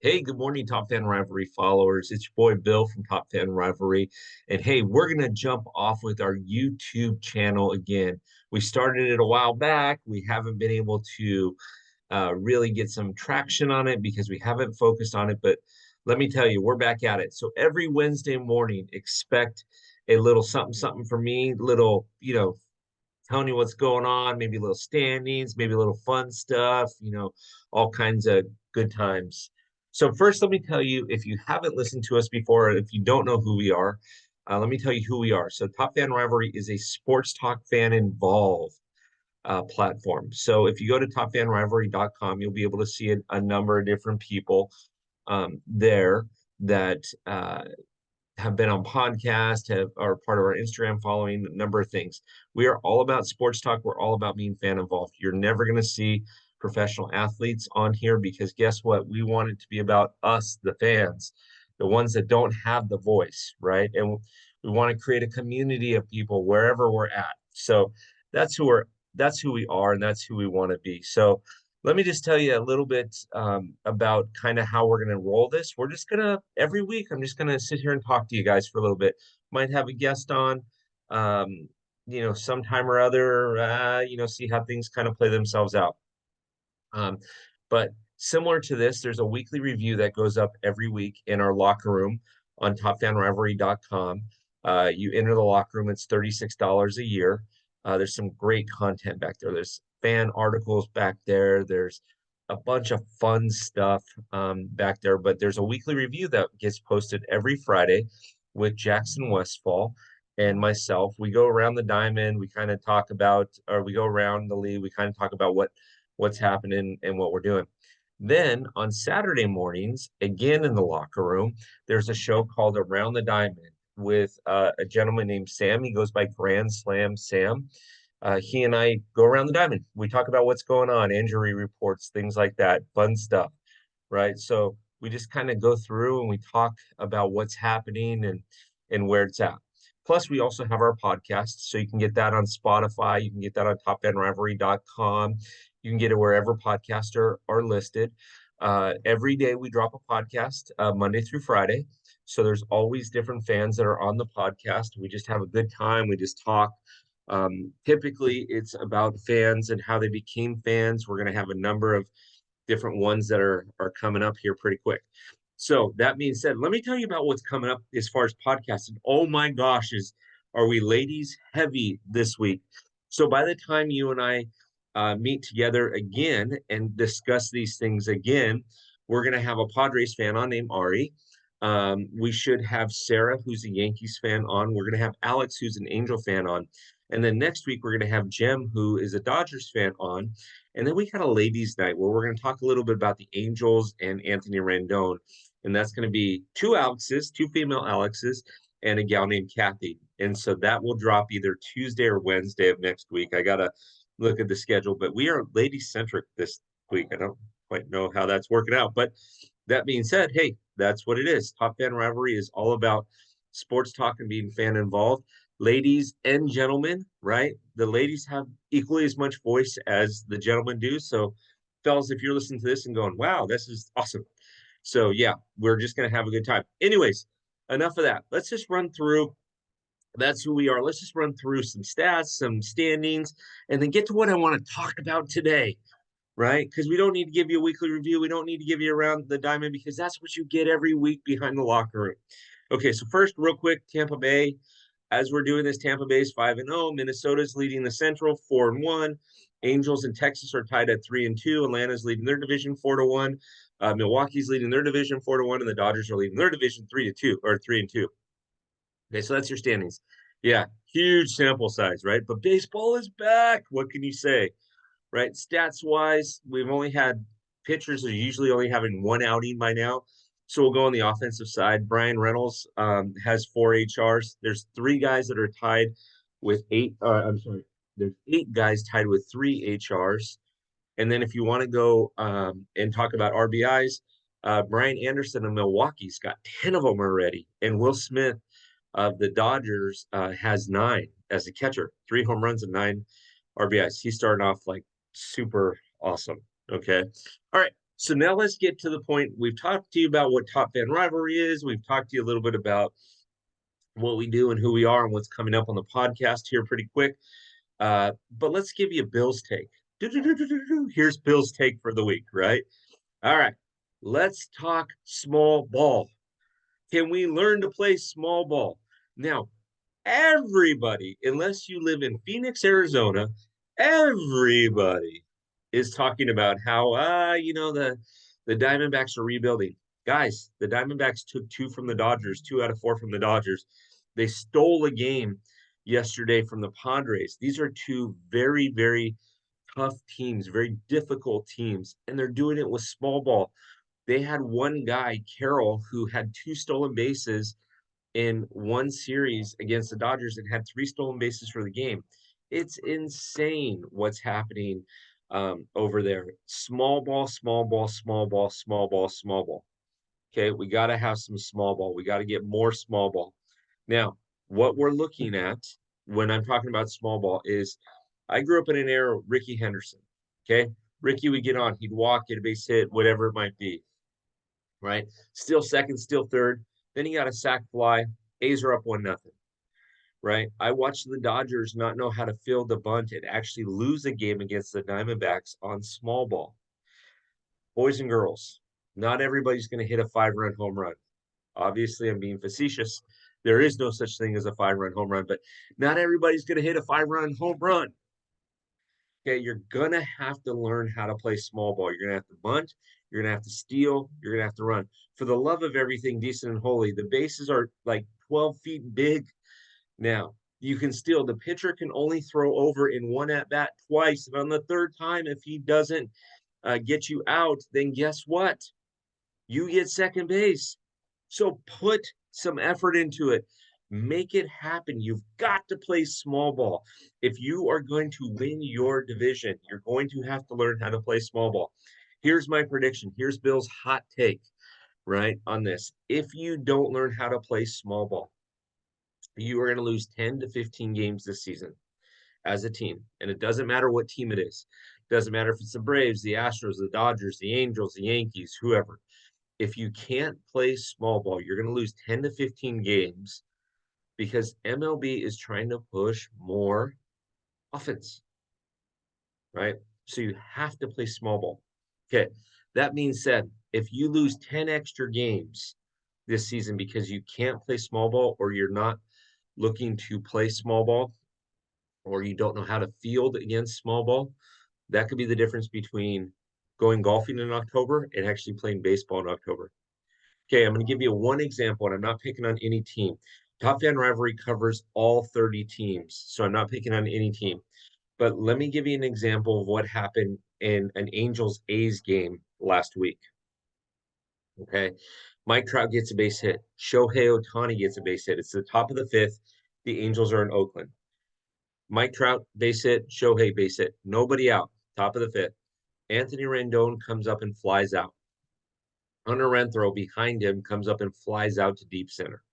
Hey, good morning, Top Fan Rivalry followers. It's your boy Bill from Top Fan Rivalry. And hey, we're going to jump off with our YouTube channel again. We started it a while back. We haven't been able to really get some traction on it because we haven't focused on it. But let me tell you, we're back at it. So every Wednesday morning, expect a little something, something for me, little, telling you what's going on, maybe a little standings, maybe a little fun stuff, all kinds of good times. So first, let me tell you, if you haven't listened to us before, if you don't know who we are, let me tell you who we are. So Top Fan Rivalry is a sports talk fan involved platform. So if you go to topfanrivalry.com, you'll be able to see a number of different people there that have been on podcast, have are part of our Instagram following, a number of things. We are all about sports talk. We're all about being fan involved. You're never going to see professional athletes on here because guess what? We want it to be about us, the fans, the ones that don't have the voice, right? And we want to create a community of people wherever we're at. So that's who we're that's who we are and that's who we want to be. So let me just tell you a little bit about kind of how we're going to roll this. We're just going to, every week, I'm just going to sit here and talk to you guys for a little bit. Might have a guest on, sometime or other, see how things kind of play themselves out. Um, but similar to this, there's a weekly review that goes up every week in our locker room on topfanrivalry.com. You enter the locker room, it's $36 a year. There's some great content back there. There's fan articles back there. There's a bunch of fun stuff back there. But there's a weekly review that gets posted every Friday with Jackson Westfall and myself. We go around the diamond. We kind of talk about, or we go around the league. We kind of talk about what's happening and what we're doing. Then on Saturday mornings, again in the locker room, there's a show called Around the Diamond with a gentleman named Sam. He goes by Grand Slam Sam. He and I go around the diamond. We talk about what's going on, injury reports, things like that, fun stuff, right? So we just kind of go through and we talk about what's happening and where it's at. Plus, we also have our podcast, so you can get that on Spotify. You can get that on topfanrivalry.com. You can get it wherever podcasts are listed. Every day we drop a podcast, Monday through Friday. So there's always different fans that are on the podcast. We just have a good time. We just talk. Typically, it's about fans and how they became fans. We're going to have a number of different ones that are coming up here pretty quick. So that being said, let me tell you about what's coming up as far as podcasting. Oh my gosh, are we ladies heavy this week? So by the time you and I meet together again and discuss these things again, we're going to have a Padres fan on named Ari. We should have Sarah, who's a Yankees fan, on. We're going to have Alex, who's an Angel fan, on. And then next week, we're going to have Jem, who is a Dodgers fan, on. And then we got a ladies' night where we're going to talk a little bit about the Angels and Anthony Rendon. And that's going to be two Alexes, two female Alexes, and a gal named Kathy. And so that will drop either Tuesday or Wednesday of next week. I got to look at the schedule, but we are lady centric this week. I don't quite know how that's working out. But that being said, hey, that's what it is. Top Fan Rivalry is all about sports talk and being fan involved. Ladies and gentlemen, right? The ladies have equally as much voice as the gentlemen do. So, fellas, if you're listening to this and going, wow, this is awesome. So, yeah, we're just going to have a good time. Anyways, enough of that. Let's just run through. That's who we are. Let's just run through some stats, some standings, and then get to what I want to talk about today, right? Because we don't need to give you a weekly review. We don't need to give you around the diamond because that's what you get every week behind the locker room. Okay, so first, real quick, Tampa Bay. As we're doing this, Tampa Bay is 5-0. Minnesota's leading the Central 4-1. Angels and Texas are tied at 3-2. Atlanta's leading their division 4-1. Milwaukee's leading their division 4-1, and the Dodgers are leading their division 3-2 or 3-2. Okay, so that's your standings. Yeah, huge sample size, right? But baseball is back. What can you say? Right? Stats wise, we've only had pitchers are usually only having one outing by now. So we'll go on the offensive side. Brian Reynolds has 4 HRs. There's three guys that are tied with eight. I'm sorry. There's 8 guys tied with 3 HRs. And then if you want to go and talk about RBIs, Brian Anderson of Milwaukee's got 10 of them already. And Will Smith of the Dodgers has 9 as a catcher, 3 home runs and 9 RBIs. He's starting off like super awesome. Okay. All right. So now let's get to the point. We've talked to you about what Top Fan Rivalry is. We've talked to you a little bit about what we do and who we are and what's coming up on the podcast here pretty quick. But let's give you a Bill's take. Here's Bill's take for the week, right? All right. Let's talk small ball. Can we learn to play small ball? Now, everybody, unless you live in Phoenix, Arizona, everybody is talking about how the Diamondbacks are rebuilding. Guys, the Diamondbacks took 2 from the Dodgers, 2 out of 4 from the Dodgers. They stole a game yesterday from the Padres. These are 2 very, very tough teams, very difficult teams, and they're doing it with small ball. They had one guy, Carroll, who had 2 stolen bases in one series against the Dodgers and had 3 stolen bases for the game. It's insane what's happening over there. Small ball, small ball, small ball, small ball, small ball. Okay, we got to have some small ball. We got to get more small ball. Now, what we're looking at when I'm talking about small ball is I grew up in an era of Ricky Henderson. Okay, Ricky would get on, he'd walk, get a base hit, whatever it might be. Right, still second, still third. Then he got a sac fly. A's are up 1-0. Right, I watched the Dodgers not know how to field the bunt and actually lose a game against the Diamondbacks on small ball. Boys and girls, not everybody's going to hit a 5-run home run. Obviously, I'm being facetious. There is no such thing as a 5-run home run, but not everybody's going to hit a 5-run home run. Okay, you're going to have to learn how to play small ball. You're going to have to bunt. You're going to have to steal. You're going to have to run. For the love of everything decent and holy, the bases are like 12 feet big. Now, you can steal. The pitcher can only throw over in one at bat twice. And on the third time, if he doesn't get you out, then guess what? You get second base. So put some effort into it. Make it happen. You've got to play small ball. If you are going to win your division, you're going to have to learn how to play small ball. Here's my prediction. Here's Bill's hot take, right, on this. If you don't learn how to play small ball, you are going to lose 10 to 15 games this season as a team. And it doesn't matter what team it is. It doesn't matter if it's the Braves, the Astros, the Dodgers, the Angels, the Yankees, whoever. If you can't play small ball, you're going to lose 10 to 15 games because MLB is trying to push more offense, right? So you have to play small ball. Okay. That being said, if you lose 10 extra games this season because you can't play small ball or you're not looking to play small ball or you don't know how to field against small ball, that could be the difference between going golfing in October and actually playing baseball in October. Okay, I'm going to give you one example, and I'm not picking on any team. Top Fan Rivalry covers all 30 teams, so I'm not picking on any team. But let me give you an example of what happened in an Angels-A's game last week. Okay, Mike Trout gets a base hit. Shohei Ohtani gets a base hit. It's the top of the 5th. The Angels are in Oakland. Mike Trout, base hit. Shohei, base hit. Nobody out. Top of the 5th. Anthony Rendon comes up and flies out. Hunter Renfroe behind him comes up and flies out to deep center.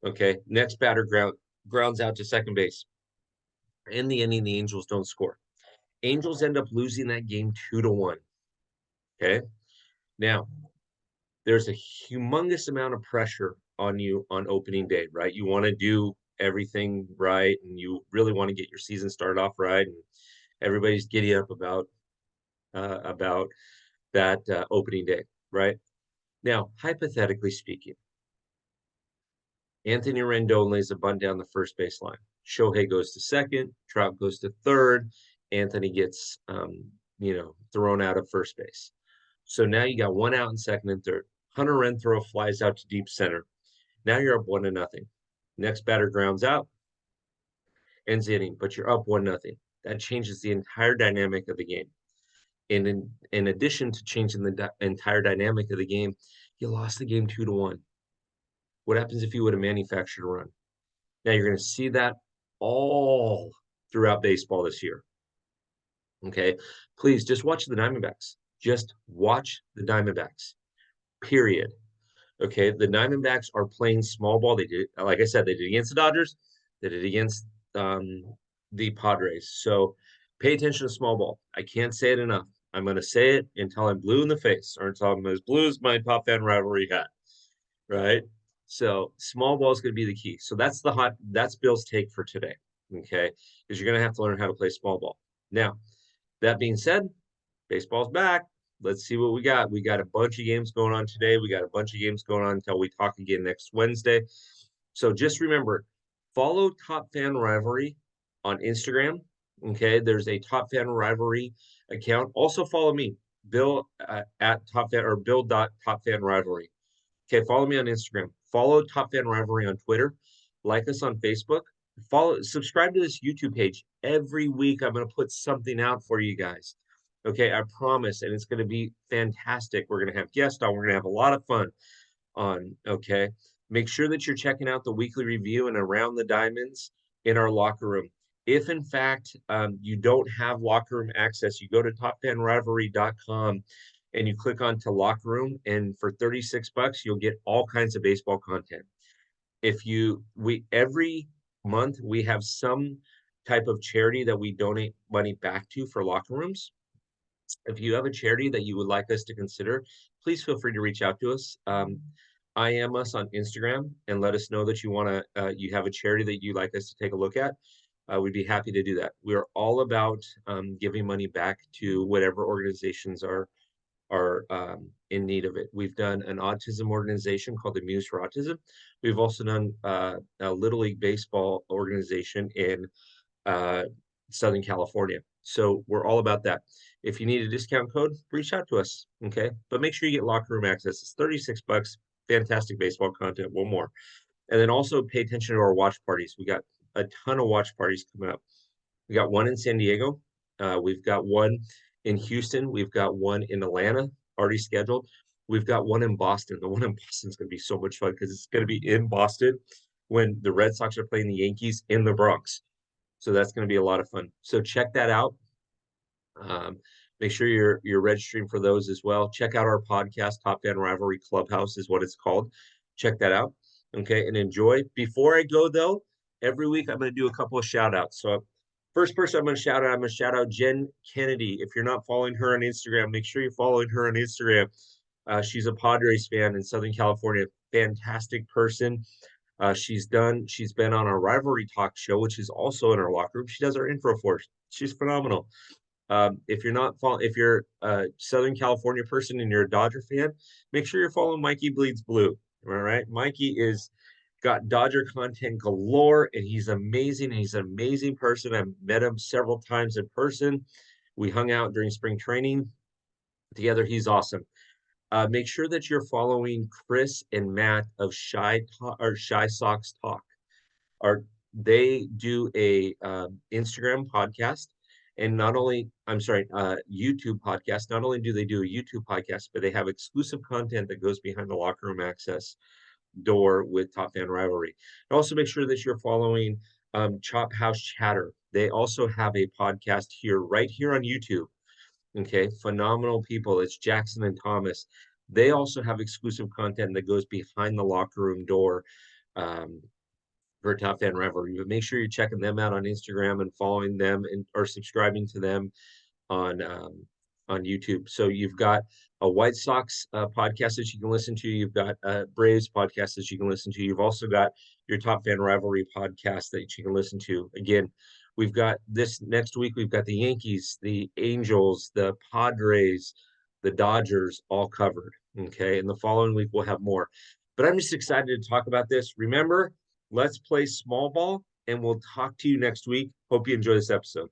Okay, next batter grounds out to second base. In the inning, the Angels don't score. Angels end up losing that game 2-1. Okay, now there's a humongous amount of pressure on you on opening day, right? You want to do everything right, and you really want to get your season started off right, and everybody's giddy up about that opening day, right? Now, hypothetically speaking, Anthony Rendon lays a bunt down the first baseline. Shohei goes to second. Trout goes to third. Anthony gets, thrown out of first base. So now you got 1 out in second and third. Hunter Renfroe flies out to deep center. Now you're up 1-0. Next batter grounds out, ends the inning, but you're up 1-0. That changes the entire dynamic of the game. And in addition to changing the entire dynamic of the game, you lost the game 2-1. What happens if you would have manufactured a run? Now you're going to see that all throughout baseball this year. Okay, please just watch the Diamondbacks. Just watch the Diamondbacks. Period. Okay, the Diamondbacks are playing small ball. They did, like I said, they did against the Dodgers. They did against the Padres. So pay attention to small ball. I can't say it enough. I'm going to say it until I'm blue in the face or until I'm as blue as my Top Fan Rivalry hat, right? So small ball is going to be the key. So that's Bill's take for today. Okay. Because you're going to have to learn how to play small ball. Now, that being said, baseball's back. Let's see what we got. We got a bunch of games going on today. We got a bunch of games going on until we talk again next Wednesday. So just remember, follow Top Fan Rivalry on Instagram. Okay, there's a Top Fan Rivalry account. Also follow me, Bill at Top Fan or Bill.TopFanRivalry. Okay, follow me on Instagram. Follow Top Fan Rivalry on Twitter. Like us on Facebook. Subscribe to this YouTube page. Every week I'm going to put something out for you guys. Okay, I promise, and it's going to be fantastic. We're going to have guests on. We're going to have a lot of fun on. Okay, make sure that you're checking out the weekly review and Around the Diamonds in our locker room. If in fact you don't have locker room access, you go to topfanrivalry.com and you click on to locker room, and for 36 bucks you'll get all kinds of baseball content. If you we every month we have some type of charity that we donate money back to for locker rooms. If you have a charity that you would like us to consider, please feel free to reach out to us. IM us on Instagram and let us know that you have a charity that you'd like us to take a look at. We'd be happy to do that. We're all about giving money back to whatever organizations are in need of it. We've done an autism organization called the Muse for Autism. We've also done a Little League Baseball organization in uh, Southern California. So we're all about that. If you need a discount code, reach out to us. Okay. But make sure you get locker room access. It's 36 bucks. Fantastic baseball content. One more. And then also pay attention to our watch parties. We got a ton of watch parties coming up. We got one in San Diego. We've got one in Houston. We've got one in Atlanta already scheduled. We've got one in Boston. The one in Boston is going to be so much fun because it's going to be in Boston when the Red Sox are playing the Yankees in the Bronx. So that's going to be a lot of fun. So check that out. Make sure you're registering for those as well. Check out our podcast, Top Fan Rivalry Clubhouse is what it's called. Check that out. Okay, and enjoy. Before I go though, every week I'm going to do a couple of shout outs. So first person I'm going to shout out Jen Kennedy. If you're not following her on Instagram, make sure you're following her on Instagram. She's a Padres fan in Southern California. Fantastic person. She's been on our Rivalry Talk show, which is also in our locker room. She does our info for us. She's phenomenal. If you're a Southern California person and you're a Dodger fan, make sure you're following Mikey Bleeds Blue. All right, Mikey is got Dodger content galore, and he's amazing. He's an amazing person. I've met him several times in person. We hung out during spring training together. He's awesome. Make sure that you're following Chris and Matt of Shy Sox Talk. They do a Instagram podcast, and YouTube podcast. Not only do they do a YouTube podcast, but they have exclusive content that goes behind the locker room access door with Top Fan Rivalry. And also make sure that you're following Chop House Chatter. They also have a podcast right here on YouTube. Okay, phenomenal people. It's Jackson and Thomas. They also have exclusive content that goes behind the locker room door for Top Fan Rivalry. But make sure you're checking them out on Instagram and following them or subscribing to them on YouTube. So you've got a White Sox podcast that you can listen to. You've got a Braves podcast that you can listen to. You've also got your Top Fan Rivalry podcast that you can listen to. Again, we've got this next week. We've got the Yankees, the Angels, the Padres, the Dodgers all covered. Okay. And the following week we'll have more. But I'm just excited to talk about this. Remember, let's play small ball, and we'll talk to you next week. Hope you enjoy this episode.